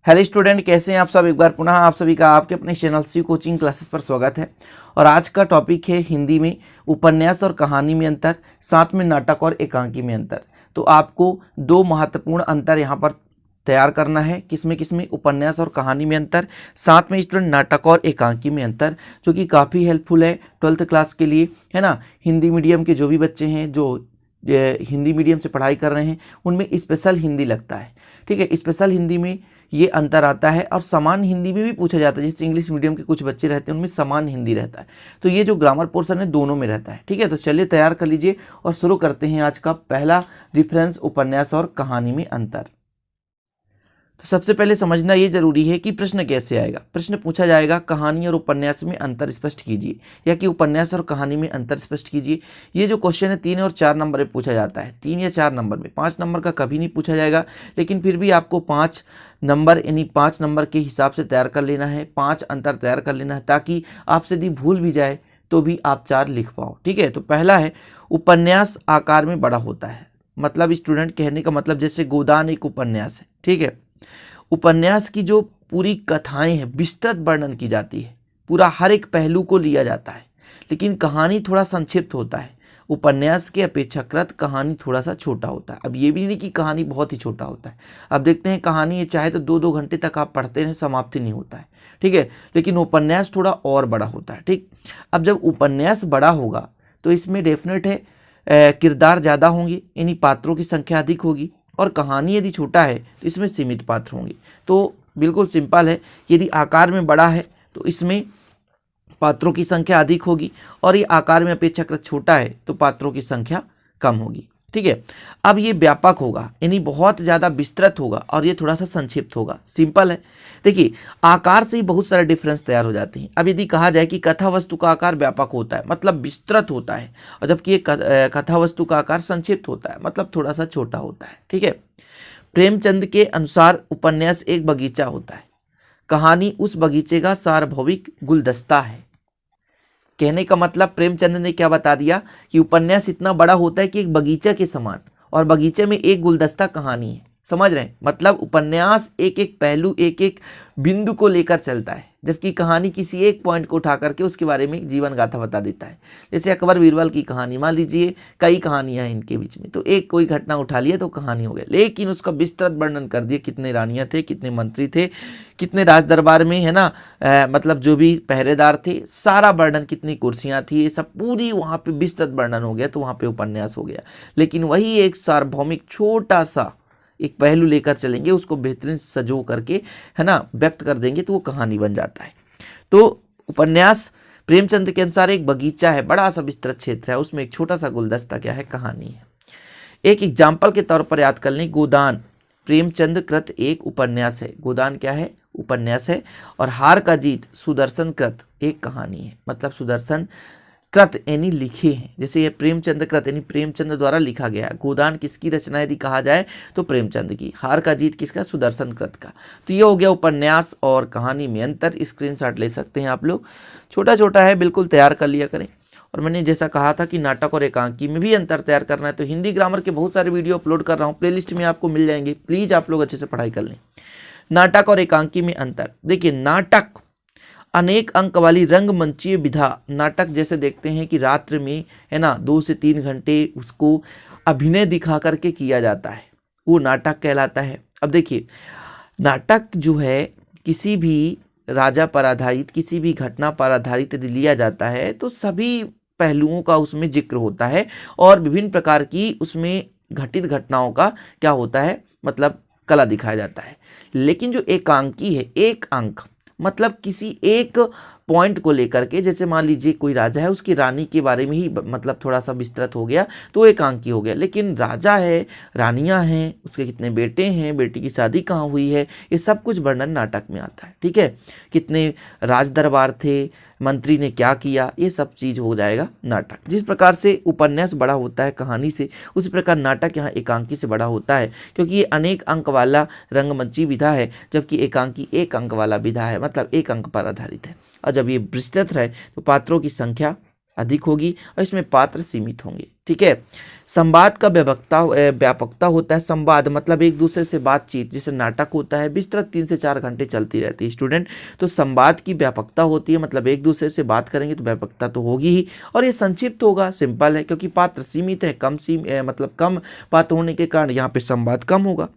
Hello student, कैसे हैं आप सब। एक बार पुनः आप सभी का आपके अपने चैनल सी कोचिंग क्लासेस पर स्वागत है। और आज का टॉपिक है हिंदी में उपन्यास और कहानी में अंतर, साथ में नाटक और एकांकी में अंतर। तो आपको दो महत्वपूर्ण अंतर यहाँ पर तैयार करना है। किसमें उपन्यास और कहानी में अंतर, साथ में स्टूडेंट नाटक और एकांकी में अंतर, जो कि काफ़ी हेल्पफुल है 12th क्लास के लिए, है ना। हिंदी मीडियम के जो भी बच्चे हैं जो हिंदी मीडियम से पढ़ाई कर रहे हैं उनमें स्पेशल हिंदी लगता है, ठीक है। स्पेशल हिंदी में ये अंतर आता है और समान हिंदी में भी पूछा जाता है। जैसे इंग्लिश मीडियम के कुछ बच्चे रहते हैं उनमें समान हिंदी रहता है, तो ये जो ग्रामर पोर्शन है दोनों में रहता है, ठीक है। तो चलिए तैयार कर लीजिए और शुरू करते हैं आज का पहला डिफरेंस, उपन्यास और कहानी में अंतर। तो सबसे पहले समझना ये जरूरी है कि प्रश्न कैसे आएगा। प्रश्न पूछा जाएगा कहानी और उपन्यास में अंतर स्पष्ट कीजिए, या कि उपन्यास और कहानी में अंतर स्पष्ट कीजिए। ये जो क्वेश्चन है 3 और 4 नंबर में पूछा जाता है, 3 या 4 नंबर में। 5 नंबर का कभी नहीं पूछा जाएगा, लेकिन फिर भी आपको 5 नंबर यानी 5 नंबर के हिसाब से तैयार कर लेना है, 5 अंतर तैयार कर लेना है, ताकि आपसे यदि भूल भी जाए तो भी आप 4 लिख पाओ, ठीक है। तो पहला है उपन्यास आकार में बड़ा होता है। मतलब स्टूडेंट कहने का मतलब जैसे गोदान एक उपन्यास है, ठीक है। उपन्यास की जो पूरी कथाएं हैं विस्तृत वर्णन की जाती है, पूरा हर एक पहलू को लिया जाता है, लेकिन कहानी थोड़ा संक्षिप्त होता है। उपन्यास के अपेक्षाकृत कहानी थोड़ा सा छोटा होता है। अब ये भी नहीं कि कहानी बहुत ही छोटा होता है। अब देखते हैं कहानी चाहे तो 2-2 घंटे तक आप पढ़ते हैं, समाप्ति नहीं होता है, ठीक है। लेकिन उपन्यास थोड़ा और बड़ा होता है, ठीक। अब जब उपन्यास बड़ा होगा तो इसमें डेफिनेट है किरदार ज़्यादा होंगे, यानी पात्रों की संख्या अधिक होगी। और कहानी यदि छोटा है तो इसमें सीमित पात्र होंगे। तो बिल्कुल सिंपल है, यदि आकार में बड़ा है तो इसमें पात्रों की संख्या अधिक होगी, और ये आकार में अपेक्षाकृत छोटा है तो पात्रों की संख्या कम होगी, ठीक है। अब ये व्यापक होगा, यानी बहुत ज़्यादा विस्तृत होगा, और ये थोड़ा सा संक्षिप्त होगा। सिंपल है। देखिए आकार से ही बहुत सारे डिफरेंस तैयार हो जाते हैं। अब यदि कहा जाए कि कथा वस्तु का आकार व्यापक होता है, मतलब विस्तृत होता है, और जबकि ये कथा वस्तु का आकार संक्षिप्त होता है, मतलब थोड़ा सा छोटा होता है, ठीक है। प्रेमचंद के अनुसार उपन्यास एक बगीचा होता है, कहानी उस बगीचे का सार्वभौमिक गुलदस्ता है। कहने का मतलब प्रेमचंद ने क्या बता दिया कि उपन्यास इतना बड़ा होता है कि एक बगीचा के समान, और बगीचे में एक गुलदस्ता कहानी है। समझ रहे हैं, मतलब उपन्यास एक एक पहलू, एक एक बिंदु को लेकर चलता है, जबकि कहानी किसी एक पॉइंट को उठा करके उसके बारे में जीवन गाथा बता देता है। जैसे अकबर बीरबल की कहानी, मान लीजिए कई कहानियां हैं इनके बीच में, तो एक कोई घटना उठा लिया तो कहानी हो गया, लेकिन उसका विस्तृत वर्णन कर दिया, कितने रानियां थे, कितने मंत्री थे, कितने राज दरबार में, है ना, मतलब जो भी पहरेदार थे, सारा वर्णन, कितनी कुर्सियां थी, ये सब पूरी वहाँ पे विस्तृत वर्णन हो गया, तो वहाँ पे उपन्यास हो गया। लेकिन वही एक सार्वभौमिक छोटा सा एक पहलू लेकर चलेंगे, उसको बेहतरीन सजो करके, है ना, व्यक्त कर देंगे, तो वो कहानी बन जाता है। तो उपन्यास प्रेमचंद के अनुसार एक बगीचा है, बड़ा सा विस्तृत क्षेत्र है, उसमें एक छोटा सा गुलदस्ता क्या है, कहानी है। एक एग्जाम्पल के तौर पर याद कर लें, गोदान प्रेमचंद कृत एक उपन्यास है। गोदान क्या है, उपन्यास है। और हार का जीत सुदर्शन कृत एक कहानी है। मतलब सुदर्शन कृत यानी लिखे हैं, जैसे ये प्रेमचंद कृत यानी प्रेमचंद द्वारा लिखा गया। गोदान किसकी रचना यदि कहा जाए तो प्रेमचंद की। हार का जीत किसका, सुदर्शन कृत का। तो ये हो गया उपन्यास और कहानी में अंतर। स्क्रीनशॉट ले सकते हैं आप लोग, छोटा छोटा है, बिल्कुल तैयार कर लिया करें। और मैंने जैसा कहा था कि नाटक और एकांकी में भी अंतर तैयार करना है, तो हिंदी ग्रामर के बहुत सारे वीडियो अपलोड कर रहा हूँ, प्लेलिस्ट में आपको मिल जाएंगे, प्लीज आप लोग अच्छे से पढ़ाई कर लें। नाटक और एकांकी में अंतर देखिए, नाटक अनेक अंक वाली रंगमंचीय विधा। नाटक जैसे देखते हैं कि रात्र में, है ना, 2 से 3 घंटे उसको अभिनय दिखा करके किया जाता है, वो नाटक कहलाता है। अब देखिए नाटक जो है किसी भी राजा पर आधारित, किसी भी घटना पर आधारित यदि लिया जाता है तो सभी पहलुओं का उसमें जिक्र होता है, और विभिन्न प्रकार की उसमें घटित घटनाओं का क्या होता है, मतलब कला दिखाया जाता है। लेकिन जो एकांकी है, एक अंक मतलब किसी एक पॉइंट को लेकर के, जैसे मान लीजिए कोई राजा है, उसकी रानी के बारे में ही मतलब थोड़ा सा विस्तृत हो गया तो एकांकी हो गया। लेकिन राजा है, रानियां हैं, उसके कितने बेटे हैं, बेटी की शादी कहाँ हुई है, ये सब कुछ वर्णन नाटक में आता है, ठीक है। कितने राज दरबार थे, मंत्री ने क्या किया, ये सब चीज़ हो जाएगा नाटक। जिस प्रकार से उपन्यास बड़ा होता है कहानी से, उसी प्रकार नाटक यहाँ एकांकी से बड़ा होता है, क्योंकि ये अनेक अंक वाला रंगमंची विधा है, जबकि एकांकी एक अंक वाला विधा है, मतलब एक अंक पर आधारित है। और जब ये विस्तृत रहे तो पात्रों की संख्या अधिक होगी और इसमें पात्र सीमित होंगे। ठीक है। संवाद का व्यापकता होता है। संवाद मतलब एक दूसरे से बातचीत, जैसे नाटक होता है विस्तृत 3 से 4 घंटे चलती रहती है स्टूडेंट। तो संवाद की व्यापकता होती है, मतलब एक दूसरे से बात करेंगे तो व्यापकता तो होगी ही, और ये संक्षिप्त होगा, सिंपल है, क्योंकि पात्र सीमित है, मतलब कम पात्र होने के कारण यहाँ पे संवाद कम होगा।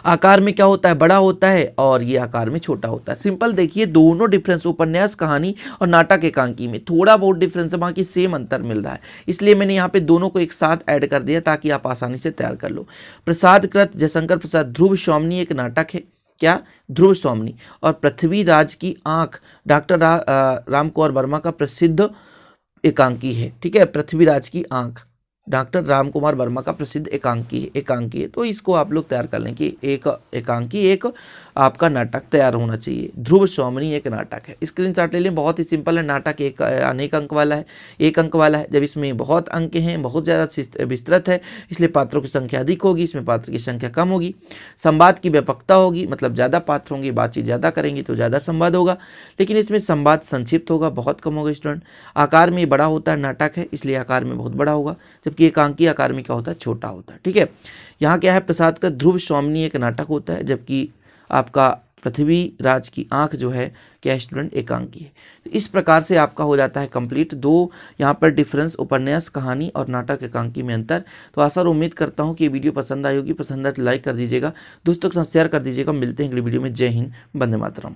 आकार में क्या होता है, बड़ा होता है, और ये आकार में छोटा होता है। सिंपल देखिए, दोनों डिफरेंस उपन्यास कहानी और नाटक एकांकी में थोड़ा बहुत डिफरेंस है, बाकी सेम अंतर मिल रहा है, इसलिए मैंने यहाँ पे दोनों को एक साथ ऐड कर दिया ताकि आप आसानी से तैयार कर लो। प्रसाद कृत जयशंकर प्रसाद ध्रुव स्वामिनी एक नाटक है। क्या? ध्रुव स्वामिनी। और पृथ्वीराज की आंख डॉक्टर राम कुमार वर्मा का प्रसिद्ध एकांकी है। ठीक है, पृथ्वीराज की आंख डॉक्टर राम कुमार वर्मा का प्रसिद्ध एकांकी है। तो इसको आप लोग तैयार कर लें कि एक एकांकी, एक आपका नाटक तैयार होना चाहिए। ध्रुव स्वामिनी एक नाटक है। स्क्रीनशॉट ले लें, बहुत ही सिंपल है। नाटक एक अनेक अंक वाला है, एक अंक वाला है। जब इसमें बहुत अंक हैं, बहुत ज़्यादा विस्तृत है, इसलिए पात्रों की संख्या अधिक होगी, इसमें पात्र की संख्या कम होगी। संवाद की व्यापकता होगी, मतलब ज़्यादा पात्र होंगे, बातचीत ज़्यादा करेंगे तो ज़्यादा संवाद होगा, लेकिन इसमें संवाद संक्षिप्त होगा, बहुत कम होगा स्टूडेंट। आकार में बड़ा होता है, नाटक है इसलिए आकार में बहुत बड़ा होगा, जबकि एकांकी आकार में क्या होता है, छोटा होता है। ठीक है। यहाँ क्या है, प्रसाद का ध्रुव स्वामिनी एक नाटक होता है, जबकि आपका पृथ्वीराज की आंख जो है क्या स्टूडेंट, एकांकी है। तो इस प्रकार से आपका हो जाता है कंप्लीट दो यहाँ पर डिफरेंस, उपन्यास कहानी और नाटक एकांकी में अंतर। तो आशा और उम्मीद करता हूँ कि ये वीडियो पसंद आई होगी। पसंद आए तो लाइक कर दीजिएगा, दोस्तों के साथ शेयर कर दीजिएगा। मिलते हैं अगली वीडियो में। जय हिंद, वंदे मातरम।